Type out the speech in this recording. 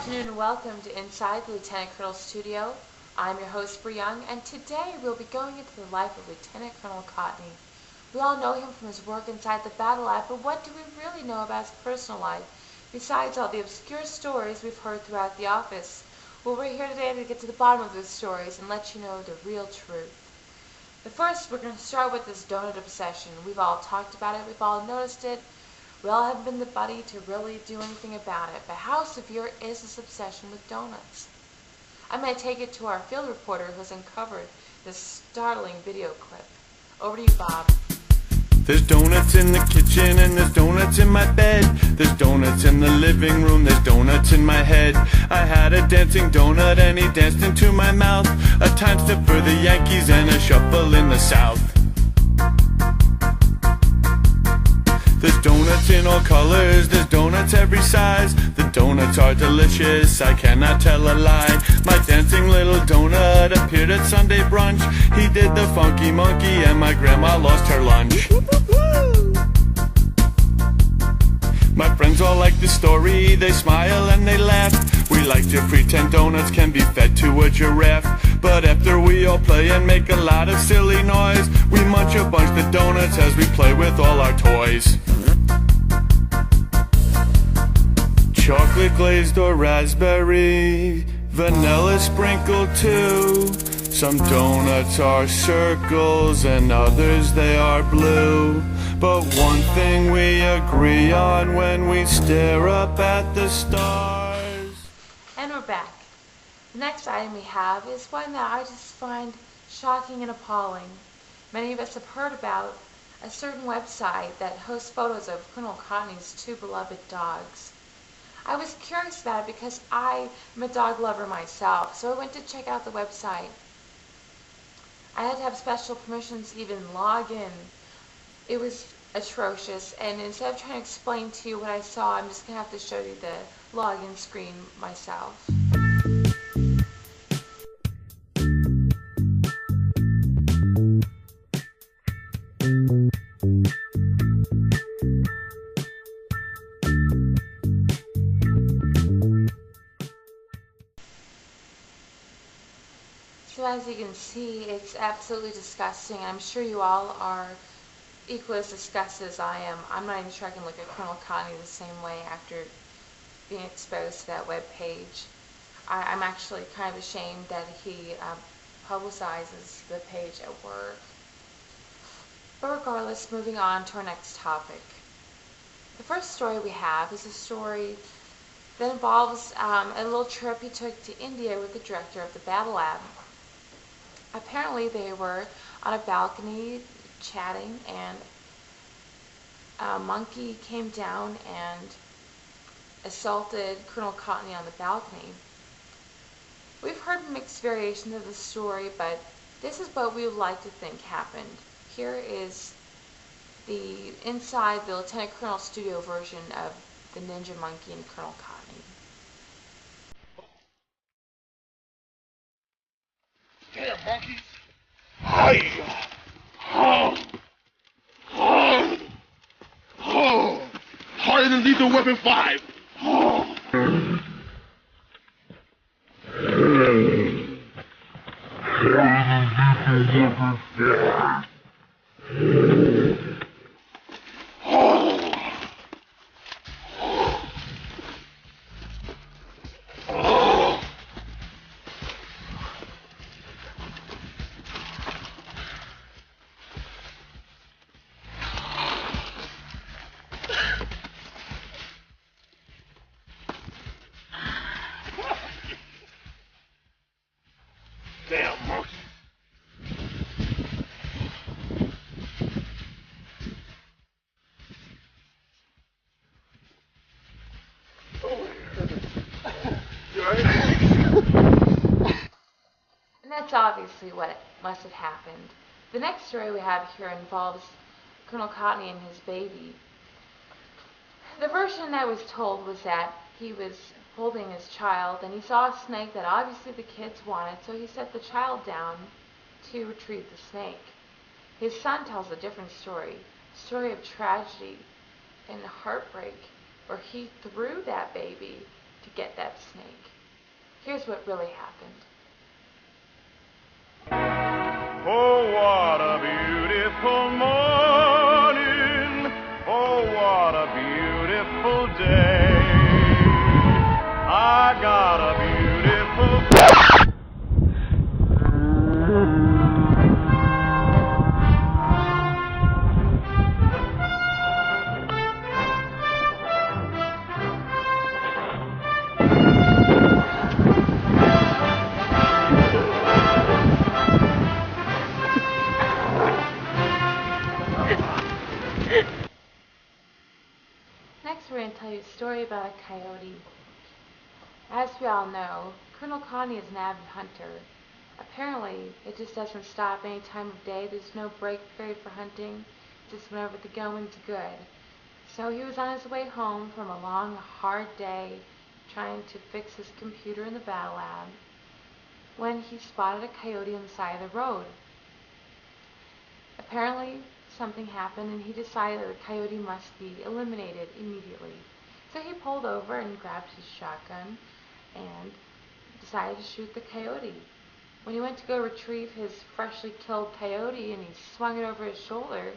afternoon and welcome to Inside the Lieutenant Colonel's Studio. I'm your host, Bree Young, and today we'll be going into the life of Lieutenant Colonel Kontny. We all know him from his work inside the battle lab, but what do we really know about his personal life, besides all the obscure stories we've heard throughout the office? Well, we're here today to get to the bottom of those stories and let you know the real truth. But first, we're going to start with this donut obsession. We've all talked about it, we've all noticed it. We all haven't been the buddy to really do anything about it, but how severe is this obsession with donuts? I'm going to take it to our field reporter who has uncovered this startling video clip. Over to you, Bob. There's donuts in the kitchen and there's donuts in my bed. There's donuts in the living room, there's donuts in my head. I had a dancing donut and he danced into my mouth. A time step for the Yankees and a shuffle in the South. There's donuts in all colors, there's donuts every size. The donuts are delicious, I cannot tell a lie. My dancing little donut appeared at Sunday brunch. He did the funky monkey and my grandma lost her lunch. My friends all like the story, they smile and they laugh. We like to pretend donuts can be fed to a giraffe. But after we all play and make a lot of silly noise, we munch a bunch of donuts as we play with all our toys. Chocolate glazed or raspberry, vanilla sprinkled too. Some donuts are circles and others they are blue. But one thing we agree on when we stare up at the stars. And we're back. The next item we have is one that I just find shocking and appalling. Many of us have heard about a certain website that hosts photos of Colonel Kontny's two beloved dogs. I was curious about it because I am a dog lover myself, so I went to check out the website. I had to have special permissions to even log in. It was atrocious, and instead of trying to explain to you what I saw, I'm just going to have to show you the login screen myself. So as you can see, it's absolutely disgusting. I'm sure you all are equally as disgusted as I am. I'm not even sure I can look at Colonel Kontny the same way after being exposed to that web page. I'm actually kind of ashamed that he publicizes the page at work. But regardless, moving on to our next topic. The first story we have is a story that involves a little trip he took to India with the director of the battle lab. Apparently they were on a balcony chatting, and a monkey came down and assaulted Colonel Kontny on the balcony. We've heard mixed variations of the story, but this is what we would like to think happened. Here is the inside the Lieutenant Colonel studio version of the Ninja Monkey and Colonel Kontny. Damn monkeys! Hi! Harder than Lethal Weapon 5! Damn monkey! And that's obviously what must have happened. The next story we have here involves Colonel Kontny and his baby. The version that was told was that he was holding his child and he saw a snake that obviously the kids wanted, so he set the child down to retrieve the snake. His son tells a different story, a story of tragedy and heartbreak, where he threw that baby to get that snake. Here's what really happened. Oh, what a beautiful morning. Oh, what a beautiful day. I got a beautiful... Next, we're going to tell you a story about a coyote. As we all know, Colonel Kontny is an avid hunter. Apparently, it just doesn't stop any time of day. There's no break period for hunting, just whenever the going's good. So he was on his way home from a long, hard day trying to fix his computer in the battle lab when he spotted a coyote on the side of the road. Apparently, something happened and he decided that the coyote must be eliminated immediately. So he pulled over and grabbed his shotgun and decided to shoot the coyote. When he went to go retrieve his freshly killed coyote and he swung it over his shoulder,